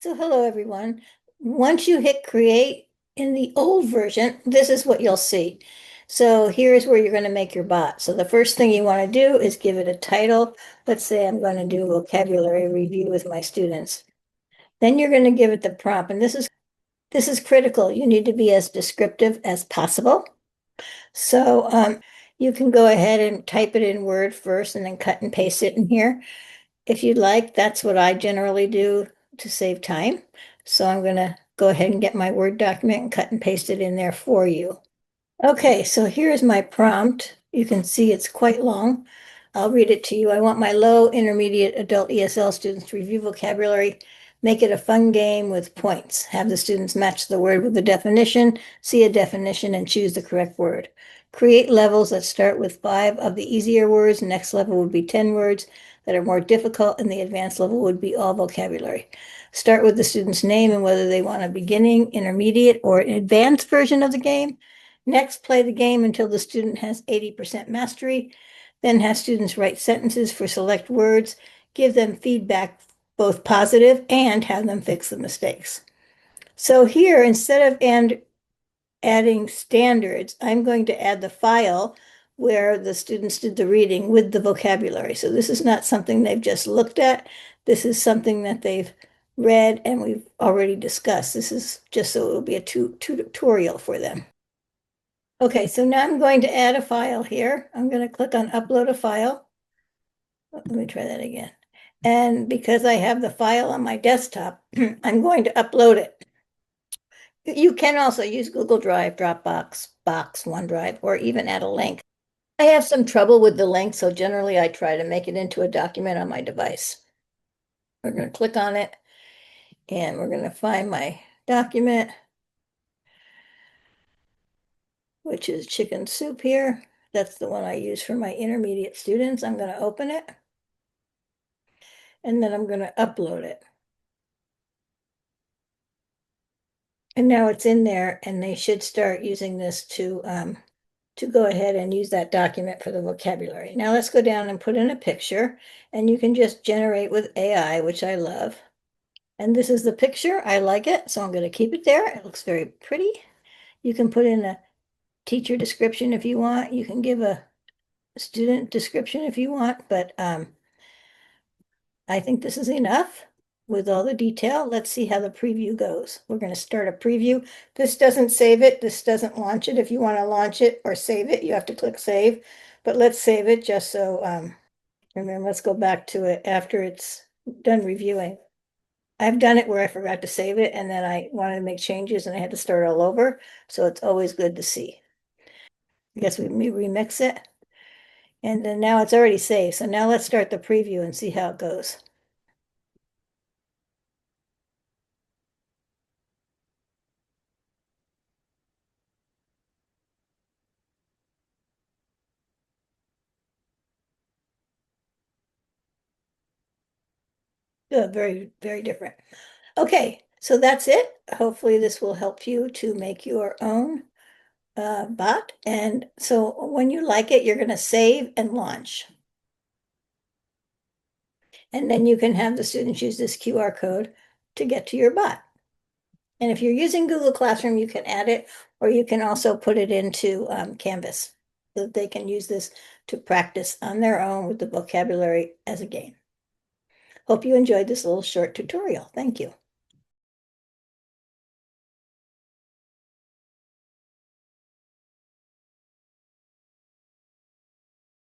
So hello, everyone. Once you hit create in the old version, this is what you'll see. So here's where you're going to make your bot. So the first thing you want to do is give it a title. Let's say I'm going to do vocabulary review with my students. Then you're going to give it the prompt, and this is critical. You need to be as descriptive as possible. So you can go ahead and type it in Word first and then cut and paste it in here. If you'd like, that's what I generally do to save time. So I'm going to go ahead and get my Word document and cut and paste it in there for you. Okay, so here's my prompt. You can see it's quite long. I'll read it to you. I want my low, intermediate, adult ESL students to review vocabulary, make it a fun game with points. Have the students match the word with the definition, see a definition, and choose the correct word. Create levels that start with 5 of the easier words. Next level would be 10 words that are more difficult, and the advanced level would be all vocabulary. Start with the student's name and whether they want a beginning, intermediate, or an advanced version of the game. Next, play the game until the student has 80% mastery. Then have students write sentences for select words, give them feedback, both positive, and have them fix the mistakes. So here, instead of adding standards, I'm going to add the file where the students did the reading with the vocabulary. So this is not something they've just looked at. This is something that they've read and we've already discussed. This is just so it will be a tutorial for them. Okay, so now I'm going to add a file here. I'm going to click on upload a file. Let me try that again. And because I have the file on my desktop, I'm going to upload it. You can also use Google Drive, Dropbox, Box, OneDrive, or even add a link. I have some trouble with the link, so generally I try to make it into a document on my device. We're going to click on it, and we're going to find my document, which is chicken soup here. That's the one I use for my intermediate students. I'm going to open it. And then I'm going to upload it. And now it's in there, and they should start using this to go ahead and use that document for the vocabulary. Now let's go down and put in a picture, and you can just generate with AI, which I love. And this is the picture. I like it, so I'm going to keep it there. It looks very pretty. You can put in a teacher description if you want. You can give a student description if you want, but I think this is enough with all the detail. Let's see how the preview goes. We're going to start a preview. This doesn't save it. This doesn't launch it. If you want to launch it or save it, you have to click save. But let's save it just so, and then let's go back to it after it's done reviewing. I've done it where I forgot to save it and then I wanted to make changes and I had to start all over. So it's always good to see. I guess we remix it. And then now it's already saved. So now let's start the preview and see how it goes. Very, very different. Okay, so that's it. Hopefully this will help you to make your own bot. And so when you like it, you're going to save and launch. And then you can have the students use this QR code to get to your bot. And if you're using Google Classroom, you can add it, or you can also put it into Canvas so that they can use this to practice on their own with the vocabulary as a game. Hope you enjoyed this little short tutorial. Thank you.